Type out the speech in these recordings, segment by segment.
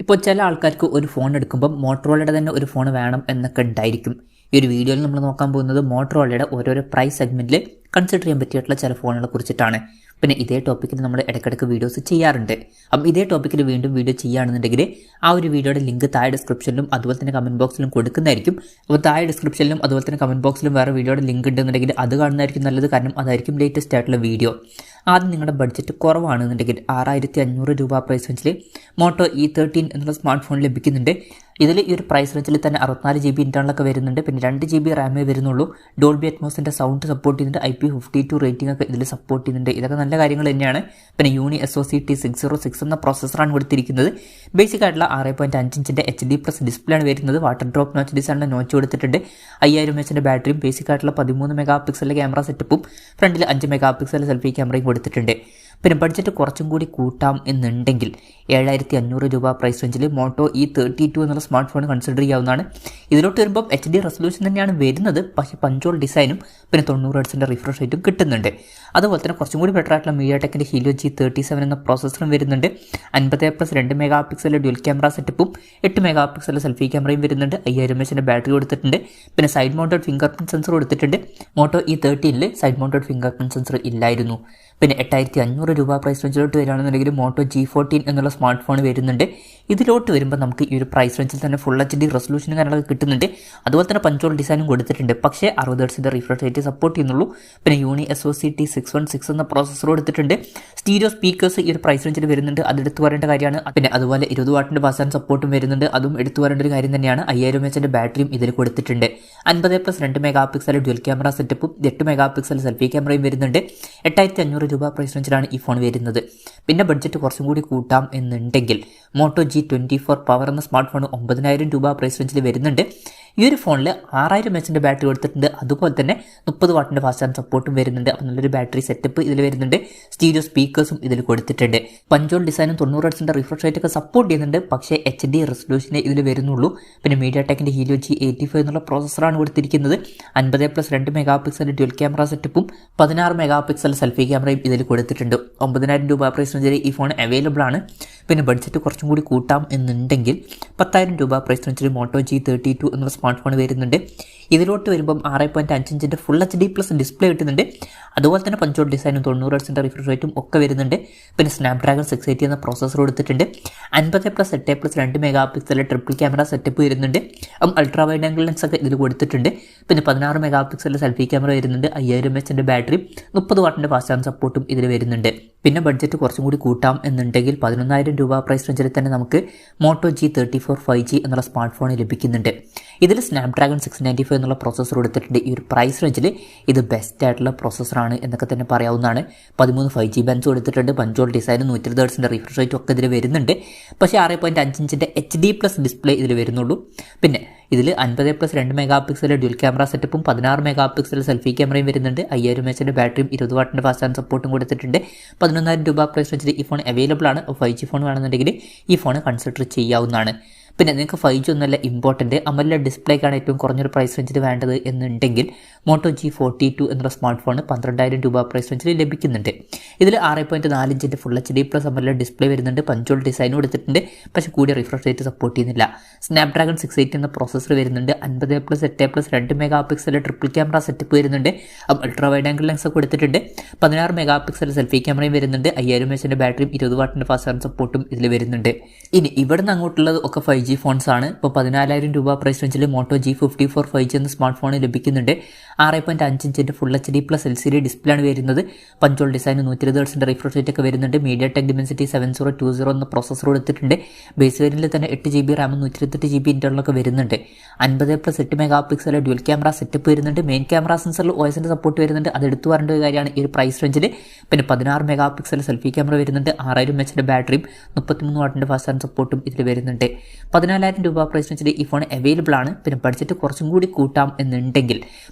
ഇപ്പോൾ ചില ആൾക്കാർക്ക് ഒരു ഫോൺ എടുക്കുമ്പോൾ മോട്ടറോളയുടെ തന്നെ ഒരു ഫോൺ വേണം എന്നൊക്കെ ഉണ്ടായിരിക്കും. ഈ ഒരു വീഡിയോയിൽ നമ്മൾ നോക്കാൻ പോകുന്നത് മോട്ടറോളയുടെ ഓരോരോ പ്രൈസ് സെഗ്മെൻറ്റിൽ കൺസിഡർ ചെയ്യാൻ പറ്റിയിട്ടുള്ള ചില ഫോണുകളെ കുറിച്ചിട്ടാണ്. പിന്നെ ഇതേ ടോപ്പിക്കിൽ നമ്മൾ ഇടയ്ക്കിടയ്ക്ക് വീഡിയോസ് ചെയ്യാറുണ്ട്. അപ്പം ഇതേ ടോപ്പിക്കിൽ വീണ്ടും വീഡിയോ ചെയ്യുകയാണെന്നുണ്ടെങ്കിൽ ആ ഒരു വീഡിയോയുടെ ലിങ്ക് താഴെ ഡിസ്ക്രിപ്ഷനിലും അതുപോലെ തന്നെ കമൻറ്റ് ബോക്സിലും കൊടുക്കുന്നതായിരിക്കും. അപ്പോൾ താഴെ ഡിസ്ക്രിപ്ഷനിലും അതുപോലെ തന്നെ കമൻറ്റ് ബോക്സിലും വേറെ വീഡിയോയുടെ ലിങ്ക് ഉണ്ടെന്നുണ്ടെങ്കിൽ അത് കാണുന്നതായിരിക്കും നല്ലത്. കാരണം അതായിരിക്കും ലേറ്റസ്റ്റ് ആയിട്ടുള്ള വീഡിയോ. ആദ്യം നിങ്ങളുടെ ബഡ്ജറ്റ് കുറവാണെന്നുണ്ടെങ്കിൽ 6500 രൂപ പ്രൈസ് റേഞ്ചിൽ മോട്ടോ E13 എന്നുള്ള സ്മാർട്ട് ഫോൺ ലഭിക്കുന്നുണ്ട്. ഇതിൽ ഈ ഒരു പ്രൈസ് റേഞ്ചിൽ തന്നെ 64 GB ഇൻറ്റേർണലൊക്കെ വരുന്നുണ്ട്. പിന്നെ 2 GB റാമേ വരുന്നുള്ളൂ. ഡോൾബി അറ്റ്മോസിൻ്റെ സൗണ്ട് സപ്പോർട്ട് ചെയ്യുന്നുണ്ട്. IP52 റേറ്റിംഗ് ഒക്കെ ഇതിൽ സപ്പോർട്ട് ചെയ്യുന്നുണ്ട്. ഇതൊക്കെ നല്ല കാര്യങ്ങൾ തന്നെയാണ്. പിന്നെ യൂണി SoC T606 എന്ന പ്രോസസ്സറാണ് കൊടുത്തിരിക്കുന്നത്. ബേസിക് ആയിട്ടുള്ള 6.5 ഇഞ്ചിൻ്റെ HD+ ഡിസ്പ്ലേ ആണ് വരുന്നത്. വാട്ടർ ഡ്രോപ്പ് നോച്ച് ഡിസൈനിൻ്റെ നോച്ച് കൊടുത്തിട്ടുണ്ട്. 5000 mAh ബാറ്ററിയും ബേസിക് ആയിട്ടുള്ള 13 MP ക്യാമറ സെറ്റപ്പും ഫ്രണ്ടിൽ 5 MP സെൽഫി ക്യാമറയും കൊടുത്തിട്ടുണ്ട്. പിന്നെ ബഡ്ജറ്റ് കുറച്ചും കൂടി കൂട്ടാം എന്നുണ്ടെങ്കിൽ 7500 രൂപ പ്രൈസ് റേഞ്ചിൽ മോട്ടോ E32 എന്നുള്ള സ്മാർട്ട് ഫോൺ കൺസിഡർ ചെയ്യാവുന്നതാണ്. ഇതിലോട്ട് വരുമ്പോൾ HD റെസൊല്യൂഷൻ തന്നെയാണ് വരുന്നത്. പക്ഷേ പഞ്ചോൾ ഡിസൈനും പിന്നെ 90 Hz റിഫ്രഷ് റേറ്റും കിട്ടുന്നുണ്ട്. അതുപോലെ തന്നെ കുറച്ചും കൂടി ബെറ്റർ ആയിട്ടുള്ള MediaTekൻ്റെ Helio G37 എന്ന പ്രോസസ്സറും വരുന്നുണ്ട്. 50+2 MP ഡ്യുവൽ ക്യാമറ സെറ്റപ്പും 8 MP സെൽഫി ക്യാമറയും വരുന്നുണ്ട്. 5000 mAh ബാറ്ററി കൊടുത്തിട്ടുണ്ട്. പിന്നെ side mounted fingerprint sensor കൊടുത്തിട്ടുണ്ട്. Moto E13 side mounted fingerprint sensor ഇല്ലായിരുന്നു. പിന്നെ 8500 രൂപ പ്രൈസ് റേഞ്ചിലോട്ട് വരികയാണെന്നുണ്ടെങ്കിൽ മോട്ടോ G14 എന്നുള്ള സ്മാർട്ട് ഫോൺ വരുന്നുണ്ട്. ഇതിലോട്ട് വരുമ്പോൾ നമുക്ക് ഈ ഒരു പ്രൈസ് റേഞ്ചിൽ തന്നെ ഫുൾ HD റെസൊല്യൂഷനും കാര്യങ്ങളൊക്കെ കിട്ടുന്നുണ്ട്. അതുപോലെ തന്നെ പഞ്ചോൾ ഡിസൈനും കൊടുത്തിട്ടുണ്ട്. പക്ഷേ 60 Hz റിഫ്രഷ് റേറ്റ് സപ്പോർട്ട് ചെയ്യുന്നുള്ളൂ. പിന്നെ യൂണി SoC T616 എന്ന പ്രോസസ്സർ കൊടുത്തിട്ടുണ്ട്. സ്റ്റീരിയോ സ്പീക്കേഴ്സ് ഈ ഒരു പ്രൈസ് റേഞ്ചിൽ വരുന്നുണ്ട്. അത് എടുത്തു പറയേണ്ട കാര്യമാണ്. പിന്നെ അതുപോലെ 20 വാട്ടിൻ്റെ ഫാസ്റ്റ് ചാർജ് സപ്പോർട്ടും വരുന്നുണ്ട്. അതും എടുത്തു പറയേണ്ട ഒരു കാര്യം തന്നെയാണ്. 5000 mAh ബാറ്ററിയും ഇതിൽ കൊടുത്തിട്ടുണ്ട്. 50+2 MP ഡ്യുവൽ ക്യാമറ സെറ്റപ്പും 8 MP സെൽഫി ക്യാമറയും വരുന്നുണ്ട്. 8500 രൂപ പ്രൈസ് റേഞ്ചിലാണ് ഈ ഫോൺ വരുന്നത്. പിന്നെ ബഡ്ജറ്റ് കുറച്ചും കൂടി കൂട്ടാം എന്നുണ്ടെങ്കിൽ മോട്ടോ G24 പവർ എന്ന സ്മാർട്ട് ഫോൺ 9000 രൂപ പ്രൈസ് റേഞ്ചിൽ വരുന്നുണ്ട്. ഈ ഒരു ഫോണിൽ 6000 mAh ബാറ്ററി കൊടുത്തിട്ടുണ്ട്. അതുപോലെ തന്നെ 30 വാട്ടിൻ്റെ ഫാസ്റ്റ് ചാർജ് സപ്പോർട്ടും വരുന്നുണ്ട്. അപ്പോൾ നല്ലൊരു ബാറ്ററി സെറ്റപ്പ് ഇതിൽ വരുന്നുണ്ട്. സ്റ്റീരിയോ സ്പീക്കേഴ്സും ഇതിൽ കൊടുത്തിട്ടുണ്ട്. പഞ്ചോൾ ഡിസൈനും 90 Hz റിഫ്രഷ് റേറ്റ് ഒക്കെ സപ്പോർട്ട് ചെയ്യുന്നുണ്ട്. പക്ഷേ HD റെസൊല്യൂഷനെ ഇതിൽ വരുന്നുള്ളൂ. പിന്നെ MediaTekൻ്റെ Helio G85 എന്നുള്ള പ്രോസസ്സറാണ് കൊടുത്തിരിക്കുന്നത്. 50+2 MP ഡ്യുവൽ ക്യാമറ സെറ്റപ്പും 16 MP സെൽഫി ക്യാമറയും ഇതിൽ കൊടുത്തിട്ടുണ്ട്. 9000 രൂപ പ്രൈസ് റേഞ്ചിൽ ഈ ഫോൺ അവൈലബിൾ ആണ്. പിന്നെ ബഡ്ജറ്റ് കുറച്ചും കൂടി കൂട്ടാം എന്നുണ്ടെങ്കിൽ 10000 രൂപ പ്രൈസ് റേഞ്ചിൽ മോട്ടോ G32 എന്നുള്ള സ്മാർട്ട് ഫോൺ വരുന്നുണ്ട്. ഇതിലോട്ട് വരുമ്പം 6.5 ഇഞ്ചിൻ്റെ ഫുൾ HD+ ഡിസ്പ്ലേ കിട്ടുന്നുണ്ട്. അതുപോലെ തന്നെ പഞ്ചോൾ ഡിസൈനും 90 Hz റിഫ്രഷ് റേറ്റും ഒക്കെ വരുന്നുണ്ട്. പിന്നെ സ്നാപ്ഡ്രാഗൺ 680 എന്ന പ്രോസസ്സർ കൊടുത്തിട്ടുണ്ട്. 50+8+2 MP ട്രിപ്പിൾ ക്യാമറ സെറ്റപ്പ് വരുന്നുണ്ട്. അൾട്രാ വൈഡ് ആംഗിൾ ലെൻസ് ഒക്കെ ഇതിൽ കൊടുത്തിട്ടുണ്ട്. പിന്നെ 16 MP സെൽഫി ക്യാമറ വരുന്നുണ്ട്. 5000 mAh ബാറ്ററിയും 30 വാട്ടിൻ്റെ ഫാസ്റ്റ് ചാർജ് സപ്പോർട്ടും ഇതിൽ വരുന്നുണ്ട്. പിന്നെ ബഡ്ജറ്റ് കുറച്ചും കൂടി കൂട്ടാം എന്നുണ്ടെങ്കിൽ 11000 രൂപ പ്രൈസ് റേഞ്ചിൽ തന്നെ നമുക്ക് മോട്ടോ G34 5G എന്നുള്ള സ്മാർട്ട് ഫോൺ ലഭിക്കുന്നുണ്ട്. ഇതിൽ സ്നാപ്ഡ്രാഗൺ 695 എന്നുള്ള പ്രോസസ്സർ കൊടുത്തിട്ടുണ്ട്. ഈ ഒരു പ്രൈസ് റേഞ്ചിൽ ഇത് ബെസ്റ്റ് ആയിട്ടുള്ള പ്രോസസ്സറാണ് എന്നൊക്കെ തന്നെ പറയാവുന്നതാണ്. 13 5G ബാൻഡ്സ് കൊടുത്തിട്ടുണ്ട്. പഞ്ചോൾ ഡിസൈനും 120 Hz റിഫ്രഷ് റേറ്റും ഒക്കെ ഇതിൽ വരുന്നുണ്ട്. പക്ഷേ 6.5 ഇഞ്ചിൻ്റെ HD+ ഡിസ്പ്ലേ ഇതിൽ വരുന്നുള്ളൂ. പിന്നെ ഇതിൽ 50+2 MP ഡ്യുവൽ ക്യാമറ സെറ്റപ്പും 16 MP സെൽഫി ക്യാമറയും വരുന്നുണ്ട്. 5000 mAh ബാറ്ററിയും 20 വാട്ടിൻ്റെ ഫാസ്റ്റ് ചാർജ് സപ്പോർട്ടും കൊടുത്തിട്ടുണ്ട്. 11000 രൂപ പ്രൈസ് റേഞ്ചിൽ ഈ ഫോൺ അവൈലബിൾ ആണ്. 5G ഫോൺ വേണമെന്നുണ്ടെങ്കിൽ ഈ ഫോൺ കൺസിഡർ ചെയ്യാവുന്നതാണ്. പിന്നെ നിങ്ങൾക്ക് 5G ഒന്നുമല്ല ഇമ്പോർട്ടൻറ്റ്, AMOLED ഡിസ്പ്ലേക്കാണ് ഏറ്റവും കുറഞ്ഞൊരു പ്രൈസ് റേഞ്ചിൽ വേണ്ടത് എന്നുണ്ടെങ്കിൽ മോട്ടോ G42 എന്നുള്ള സ്മാർട്ട് ഫോൺ 12000 രൂപ പ്രൈസ് റേഞ്ചിൽ ലഭിക്കുന്നുണ്ട്. ഇതിൽ 6.4 ഇഞ്ചിൻ്റെ ഫുൾ HD+ AMOLED ഡിസ്പ്ലേ വരുന്നുണ്ട്. പഞ്ചോൾ ഡിസൈൻ കൊടുത്തിട്ടുണ്ട്. പക്ഷേ കൂടിയ റിഫ്രഷ് റേറ്റ് സപ്പോർട്ട് ചെയ്യുന്നില്ല. സ്നാപ്ഡ്രാഗൺ 680 എന്ന പ്രോസസ്സർ വരുന്നുണ്ട്. 50+8+2 MP ട്രിപ്പിൾ ക്യാമറ സെറ്റപ്പ് വരുന്നുണ്ട്. അൾട്രാ വൈഡ് ആംഗിൾ ലെൻസ് ഒക്കെ കൊടുത്തിട്ടുണ്ട്. 16 MP സെൽഫി ക്യാമറയും വരുന്നുണ്ട്. 5000 mAh ബാറ്ററിയും 20 വാട്ടിൻ്റെ ഫാസ്റ്റ് ചാർജ് സപ്പോർട്ടും ഇതിൽ വരുന്നുണ്ട്. ഇനി ഇവിടുന്ന് അങ്ങോട്ടുള്ളത് ഒക്കെ 5G ഫോൺസ് ആണ്. ഇപ്പോൾ 14000 രൂപ പ്രൈസ് റേഞ്ചിൽ മോട്ടോ G54 5G എന്ന സ്മാർട്ട് ഫോൺ ലഭിക്കുന്നുണ്ട്. 6.5 ഇഞ്ചിൻ്റെ ഫുൾ HD+ LCD ഡിസ്പ്ലേ ആണ് വരുന്നത്. Punch hole design 120 Hz refresh rate ഒക്കെ വരുന്നുണ്ട്. MediaTek Dimensity 7020 എന്ന പ്രോസസ്സർ കൊടുത്തിട്ടുണ്ട്. ബേസ് വേരിയന്റിൽ തന്നെ 8 GB റാമും 128 GB ഇൻറ്റേർണലൊക്കെ വരുന്നുണ്ട്. 50+8 MP ഡ്യുവൽ ക്യാമറ സെറ്റപ്പ് വരുന്നുണ്ട്. മെയിൻ ക്യാമറ സെൻസറിൽ OISന്റെ സപ്പോർട്ട് വരുന്നുണ്ട്. അത് എടുത്തു പറയേണ്ട ഒരു കാര്യമാണ് ഈ ഒരു പ്രൈസ് റേഞ്ചിൽ. പിന്നെ 16 MP സെൽഫി ക്യാമറ വരുന്നുണ്ട്. 6000 mAh ബാറ്ററിയും 33 വാട്ടിൻ്റെ ഫാസ്റ്റ് ചാർജ് സപ്പോർട്ടും ഇതിൽ വരുന്നുണ്ട്. 14000 രൂപ പ്രൈസ് റേഞ്ചിൽ ഈ ഫോൺ അവൈലബിൾ ആണ്. പിന്നെ ബഡ്ജറ്റ് കുറച്ചും കൂടി കൂട്ടാം എന്നുണ്ടെങ്കിൽ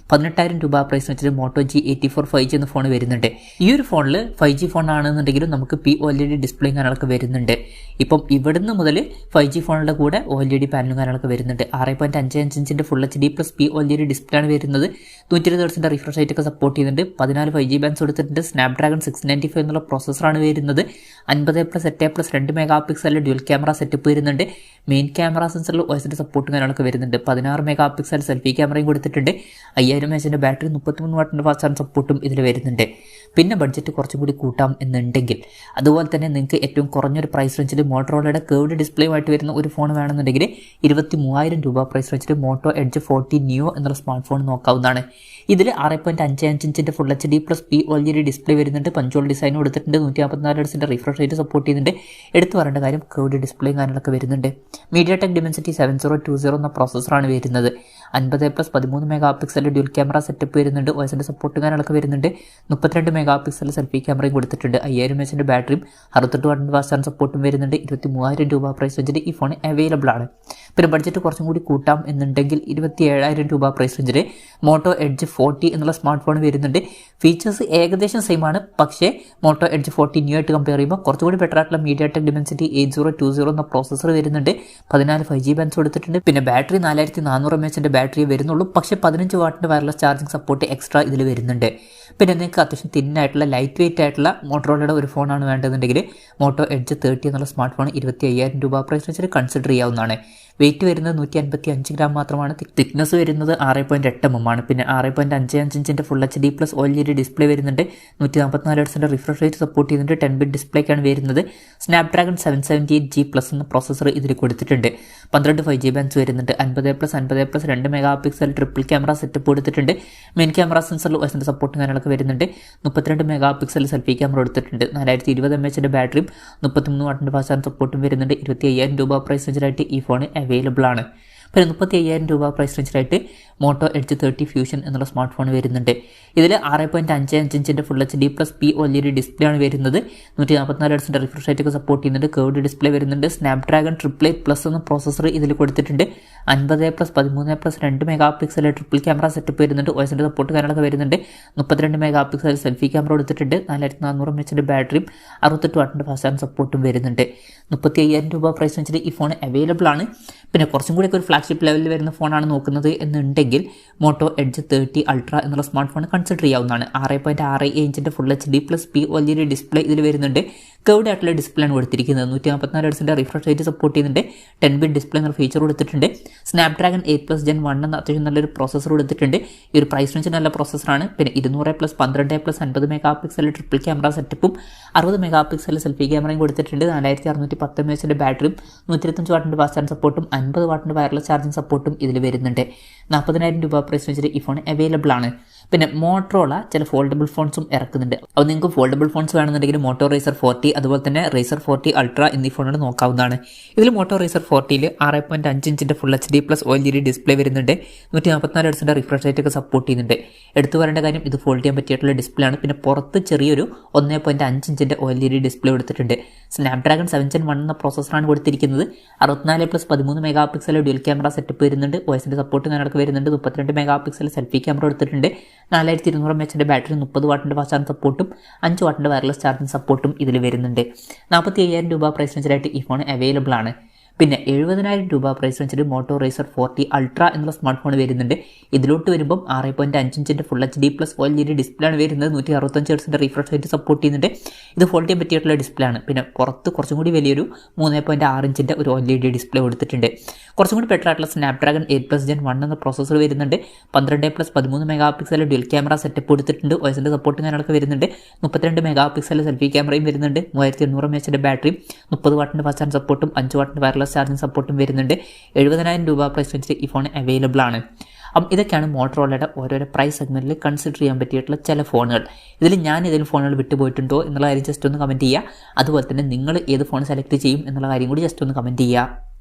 18,000 രൂപ പ്രൈസ് വെച്ചിട്ട് മോട്ടോ G84 5G എന്ന ഫോൺ വരുന്നുണ്ട്. ഈ ഒരു ഫോണിൽ 5G ഫോൺ ആണെന്നുണ്ടെങ്കിലും നമുക്ക് OLED ഡിസ്പ്ലേയും കാര്യങ്ങളൊക്കെ വരുന്നുണ്ട്. ഇപ്പം ഇവിടുന്ന് മുതൽ 5G ഫോണിൻ്റെ കൂടെ OLED പാനലും കാര്യങ്ങളൊക്കെ വരുന്നുണ്ട്. 6.55 ഇഞ്ചിൻ്റെ full HD plus OLED display ആണ് വരുന്നത്. 120 Hz റിഫ്രഷ് റേറ്റ് ഒക്കെ സപ്പോർട്ട് ചെയ്യുന്നുണ്ട്. 14 5G ബാൻഡ്സ് കൊടുത്തിട്ടുണ്ട്. സ്നാപ്ഡ്രാഗൺ 695 എന്നുള്ള പ്രോസസ്സറാണ് വരുന്നത്. 50+8+2 mega pixel dual camera setup വരുന്നുണ്ട്. മെയിൻ ക്യാമറ സെൻസറിൽ OSന്റെ സപ്പോർട്ടും കാര്യങ്ങളൊക്കെ വരുന്നുണ്ട്. 16 മെഗാ പിക്സൽ സെൽഫി ക്യാമറയും കൊടുത്തിട്ടുണ്ട്. 5000 mAh ബാറ്ററി 33 വാട്ടിൻ്റെ ഫാസ്റ്റ് ചാർജ് സപ്പോർട്ടും ഇതിൽ വരുന്നുണ്ട്. പിന്നെ ബഡ്ജറ്റ് കുറച്ചും കൂടി കൂട്ടാം എന്നുണ്ടെങ്കിൽ അതുപോലെ തന്നെ നിങ്ങൾക്ക് ഏറ്റവും കുറഞ്ഞൊരു പ്രൈസ് റേഞ്ചിൽ മോട്ടോറോളയുടെ കേർവ്ഡ് ഡിസ്പ്ലേയുമായിട്ട് വരുന്ന ഒരു ഫോൺ വേണമെന്നുണ്ടെങ്കിൽ 23,000 രൂപ പ്രൈസ് റേഞ്ചിൽ മോട്ടോ എഡ്ജ് 40 നിയോ എന്നുള്ള സ്മാർട്ട് ഫോൺ നോക്കാവുന്നതാണ്. ഇതിൽ 6.55 ഇഞ്ചിൻ്റെ full HD plus OLED display വരുന്നുണ്ട്. പഞ്ചോൾ ഡിസൈൻ കൊടുത്തിട്ടുണ്ട്. 154 Hz റിഫ്രഷ് റേറ്റ് സപ്പോർട്ട് ചെയ്യുന്നുണ്ട്. എടുത്തു പറയേണ്ട കാര്യം കേർവ്ഡ് ഡിസ്പ്ലേയും കാര്യങ്ങളൊക്കെ വരുന്നുണ്ട്. MediaTek Dimensity 7020 എന്ന പ്രോസസ്സറാണ് വരുന്നത്. 50+13 mega pixel dual camera setup വരുന്നുണ്ട്. OSന്റെ സപ്പോർട്ടും കാര്യങ്ങളൊക്കെ വരുന്നുണ്ട്. 32 മെഗാ പിക്സൽ സെൽഫി ക്യാമറയും കൊടുത്തിട്ടുണ്ട്. 5000 mAh ബാറ്ററിയും 68 വാട്ടിൻ്റെ ഫാസ്റ്റ് ചാർജ് സപ്പോർട്ടും വരുന്നുണ്ട്. 23,000 രൂപ പ്രൈസ് റേഞ്ചിൽ ഈ ഫോൺ അവൈലബിൾ ആണ്. പിന്നെ ബഡ്ജറ്റ് കുറച്ചും കൂടി കൂട്ടാം എന്നുണ്ടെങ്കിൽ 27,000 രൂപ പ്രൈസ് റേഞ്ചിൽ മോട്ടോ എഡ്ജ് 40 എന്നുള്ള സ്മാർട്ട് ഫോൺ വരുന്നുണ്ട്. ഫീച്ചേഴ്സ് ഏകദേശം സെയിം ആണ്. പക്ഷേ മോട്ടോ എഡ്ജ് 40 ന്യൂ ആയിട്ട് കമ്പയർ ചെയ്യുമ്പോൾ കുറച്ചുകൂടി ബെറ്റർ ആയിട്ടുള്ള MediaTek Dimensity 8020 എന്ന പ്രോസസ്സർ വരുന്നുണ്ട്. 14 5G ബാൻഡ്സ് കൊടുത്തിട്ടുണ്ട്. പിന്നെ ബാറ്ററി 4400 mAh ബാറ്ററി വരുന്നുള്ളൂ. പക്ഷേ 15 വാട്ടിൻ്റെ വയർലെസ് ചാർജിങ് സപ്പോർട്ട് എക്സ്ട്രാ ഇതിൽ വരുന്നുണ്ട്. പിന്നെ നിങ്ങൾക്ക് അത്യാവശ്യം തിന്നായിട്ടുള്ള ലൈറ്റ് വെയിറ്റ് ആയിട്ടുള്ള മോട്ടോറോളയുടെ ഒരു ഫോണാണ് വേണ്ടതെന്നുണ്ടെങ്കിൽ മോട്ടോ എഡ്ജ് 30 എന്നുള്ള സ്മാർട്ട് ഫോൺ 25,000 രൂപ പ്രൈസ് വെച്ചിട്ട് കൺസിഡർ ചെയ്യാവുന്നതാണ്. വെയിറ്റ് വരുന്നത് 155 ഗ്രാം മാത്രമാണ്. തിക്നെസ് വരുന്നത് 6.8 mm ആണ്. പിന്നെ 6.55 ഇഞ്ചിൻ്റെ full HD plus OLED display വരുന്നുണ്ട്. 144 Hz റിഫ്രഷ് റേറ്റ് സപ്പോർട്ട് ചെയ്യുന്നുണ്ട്. 10-bit ഡിസ്പ്ലേക്കാണ് വരുന്നത്. സ്നാപ്ഡ്രാഗൺ 778G+ എന്ന പ്രോസസ്സർ ഇതിൽ കൊടുത്തിട്ടുണ്ട്. 12 5G ബാൻഡ്സ് വരുന്നുണ്ട്. 50+50+2 mega pixel triple camera setup കൊടുത്തിട്ടുണ്ട്. മെയിൻ ക്യാമറ സെൻസറിൽ OSന്റെ സപ്പോർട്ടും കാര്യങ്ങളൊക്കെ വരുന്നുണ്ട്. 32 മെഗാ പിക്സൽ സെൽഫി ക്യാമറ കൊടുത്തിട്ടുണ്ട്. 4020 mAh ബാറ്ററിയും 33 വാട്ടിൻ്റെ ഫാസ്റ്റ് ചാർജ് സപ്പോർട്ടും വരുന്നുണ്ട്. 25,000 രൂപ പ്രൈസ് റേഞ്ചിലായിട്ട് ഈ ഫോൺ അവൈലബിൾ ആണ്. പിന്നെ 35,000 രൂപ പ്രൈസ് റേഞ്ചിലായിട്ട് മോട്ടോ എഡ്ജ് 30 ഫ്യൂഷൻ എന്നുള്ള സ്മാർട്ട് ഫോൺ വരുന്നുണ്ട്. ഇതിൽ 6.55 ഇഞ്ചിൻ്റെ full HD plus OLED display ആണ് വരുന്നത്. 144 Hz റിഫ്രഷ് റേറ്റ് ഒക്കെ സപ്പോർട്ട് ചെയ്യുന്നുണ്ട്. കേർവ്ഡ് ഡിസ്പ്ലേ വരുന്നുണ്ട്. സ്നാപ്ഡ്രാഗൺ 888+ എന്ന പ്രോസസ്സർ ഇതിൽ കൊടുത്തിട്ടുണ്ട്. 50+13+2 mega pixel triple camera setup വരുന്നുണ്ട്. OSന്റെ സപ്പോർട്ട് കാര്യങ്ങളൊക്കെ വരുന്നുണ്ട്. 32 മെഗാ പിക്സൽ സെൽഫി ക്യാമറ കൊടുത്തിട്ടുണ്ട്. 4400 mAh ബാറ്ററിയും 68 വാട്ടിൻ്റെ ഫാസ്റ്റ് ചാർജ് സപ്പോർട്ടും വരുന്നുണ്ട്. 35,000 രൂപ പ്രൈസ് റേഞ്ചിൽ ഈ ഫോൺ അവൈലബിൾ ആണ്. പിന്നെ കുറച്ചും കൂടി ഒരു ഫ്ലാഗ്ഷിപ്പ് ലെവലിൽ വരുന്ന ഫോണാണ് നോക്കുന്നത് എന്നുണ്ടെങ്കിൽ മോട്ടോ എഡ്ജ് 30 അൾട്ര എന്നുള്ള സ്മാർട്ട് ഫോൺ കൺസിഡർ ചെയ്യാവുന്നതാണ്. 6.67 ഇഞ്ചിൻ്റെ full HD plus OLED display ഇതിൽ വരുന്നുണ്ട്. കേർവ്ഡ് ആയിട്ടുള്ള ഡിസ്പ്ലേ ആണ് കൊടുത്തിരിക്കുന്നത്. 154 Hz റിഫ്രഷ് റേറ്റ് സപ്പോർട്ട് ചെയ്യുന്നുണ്ട്. 10-bit ഡിസ്പ്ലേ എന്ന ഫീച്ചർ കൊടുത്തിട്ടുണ്ട്. സ്നാപ്ഡ്രാഗൺ 8+ Gen 1 എന്ന അത്യാവശ്യം നല്ലൊരു പ്രോസസ്സർ കൊടുത്തിട്ടുണ്ട്. ഈ ഒരു പ്രൈസ് റേഞ്ച് നല്ല പ്രോസസ്സറാണ്. പിന്നെ 200+12+50 മെഗാ പിക്സൽ ട്രിപ്പിൾ ക്യാമറ സെറ്റപ്പും 60 മെഗാ പിക്സൽ സെൽഫി ക്യാമറയും കൊടുത്തിട്ടുണ്ട്. 4610 mAh ബാറ്ററിയും 125 വാട്ടിൻ്റെ ഫാസ്റ്റ് ചാർജ് സപ്പോർട്ടും 50 വാട്ടിൻ്റെ വയർലെസ് ചാർജിങ് സപ്പോർട്ടും ഇതിൽ വരുന്നുണ്ട്. 40,000 രൂപ പ്രൈസ് റേഞ്ചിൽ ഈ ഫോൺ അവൈലബിൾ ആണ്. പിന്നെ മോട്ടോറോള ചില ഫോൾഡബിൾ ഫോൺസും ഇറക്കുന്നുണ്ട്. അപ്പോൾ നിങ്ങൾക്ക് ഫോൾഡബിൾ ഫോൺസ് വേണമെന്നുണ്ടെങ്കിൽ മോട്ടോ റേസർ 40 അതുപോലെ തന്നെ റേസർ 40 അൾട്ര എന്നീ ഫോണുകൾ നോക്കാവുന്നതാണ്. ഇതിൽ മോട്ടോ റേസർ 40ൽ 6.5 ഇഞ്ചിൻ്റെ full HD plus OLED display വരുന്നുണ്ട്. 144 Hz റിഫ്രഷ് റേറ്റ് ഒക്കെ സപ്പോർട്ട് ചെയ്യുന്നുണ്ട്. എടുത്തു പറയേണ്ട കാര്യം ഇത് ഫോൾഡ് ചെയ്യാൻ പറ്റിയിട്ടുള്ള ഡിസ്പ്ലേ ആണ്. പിന്നെ പുറത്ത് ചെറിയൊരു 1.5 ഇഞ്ചിൻ്റെ OLED ഡിസ്പ്ലേ കൊടുത്തിട്ടുണ്ട്. സ്നാപ്ഡ്രാഗൺ 7 Gen 1 എന്ന പ്രോസസ്സറാണ് കൊടുത്തിരിക്കുന്നത്. 64+13 mega pixel dual camera setup വരുന്നുണ്ട്. OSന്റെ സപ്പോർട്ട് കാര്യങ്ങളൊക്കെ വരുന്നുണ്ട്. 32 മെഗാ പിക്സൽ സെൽഫി ക്യാമറ കൊടുത്തിട്ടുണ്ട്. 4200 mAh ബാറ്ററി 30 വാട്ടിൻ്റെ ഫാസ്റ്റ് ചാർജ് സപ്പോർട്ടും 5 വാട്ടിൻ്റെ വയർലെസ് ചാർജിങ് സപ്പോർട്ടും ഇതിൽ വരുന്നുണ്ട്. 45,000 രൂപ പ്രൈസ് റേഞ്ചിലായിട്ട് ഈ ഫോൺ അവൈലബിൾ ആണ്. പിന്നെ 70,000 രൂപ പ്രൈസ് റേഞ്ചിൽ മോട്ടോ റേസർ 40 അൾട്ര എന്നുള്ള സ്മാർട്ട് ഫോൺ വരുന്നുണ്ട്. ഇതിലോട്ട് വരുമ്പം 6.5 ഇഞ്ചിൻ്റെ full HD plus OLED display ആണ് വരുന്നത്. 165 Hz റിഫ്രഷ് റേറ്റ് സപ്പോർട്ട് ചെയ്യുന്നുണ്ട്. ഇത് ഫോൾഡ് ചെയ്യാൻ പറ്റിയിട്ടുള്ള ഡിസ്പ്ലേ ആണ്. പിന്നെ പുറത്ത് കുറച്ചും കൂടി വലിയൊരു 3.6 ഇഞ്ചിൻ്റെ ഒരു OLED ഡിസ്പ്ലേ കൊടുത്തിട്ടുണ്ട്. കുറച്ചും കൂടി ബെറ്റർ ആയിട്ടുള്ള സ്നാപ്ഡ്രാഗൺ 8+ Gen 1 എന്ന പ്രോസസ്സർ വരുന്നുണ്ട്. 12+13 mega pixel dual camera setup കൊടുത്തിട്ടുണ്ട്. OSന്റെ സപ്പോർട്ട് കാര്യങ്ങളൊക്കെ വരുന്നുണ്ട്. 32 മെഗാ പിക്സൽ സെൽഫി ക്യാമറയും വരുന്നുണ്ട്. 3800 mAh ബാറ്ററിയും 30 വാട്ടിൻ്റെ ഫാസ്റ്റ് ചാർജ് സപ്പോർട്ടും 5 വാട്ടിൻ്റെ വയർലെസ് ചാർജിങ് സപ്പോർട്ടും വരുന്നുണ്ട്. 70,000 രൂപ പ്രൈസ് റേഞ്ചിൽ ഈ ഫോൺ അവൈലബിൾ ആണ്. അപ്പം ഇതൊക്കെയാണ് മോട്ടോറോളയുടെ ഓരോരോ പ്രൈസ് സെഗ്മെൻറ്റിൽ കൺസിഡർ ചെയ്യാൻ പറ്റിയിട്ടുള്ള ചില ഫോണുകൾ. ഇതിൽ ഞാൻ ഏതെങ്കിലും ഫോണുകൾ വിട്ടുപോയിട്ടുണ്ടോ എന്നുള്ള കാര്യം ജസ്റ്റ് ഒന്ന് കമൻറ്റ് ചെയ്യുക. അതുപോലെ തന്നെ നിങ്ങൾ ഏത് ഫോൺ സെലക്ട് ചെയ്യും എന്നുള്ള കാര്യം കൂടി ജസ്റ്റ് ഒന്ന് കമൻറ്റ് ചെയ്യുക.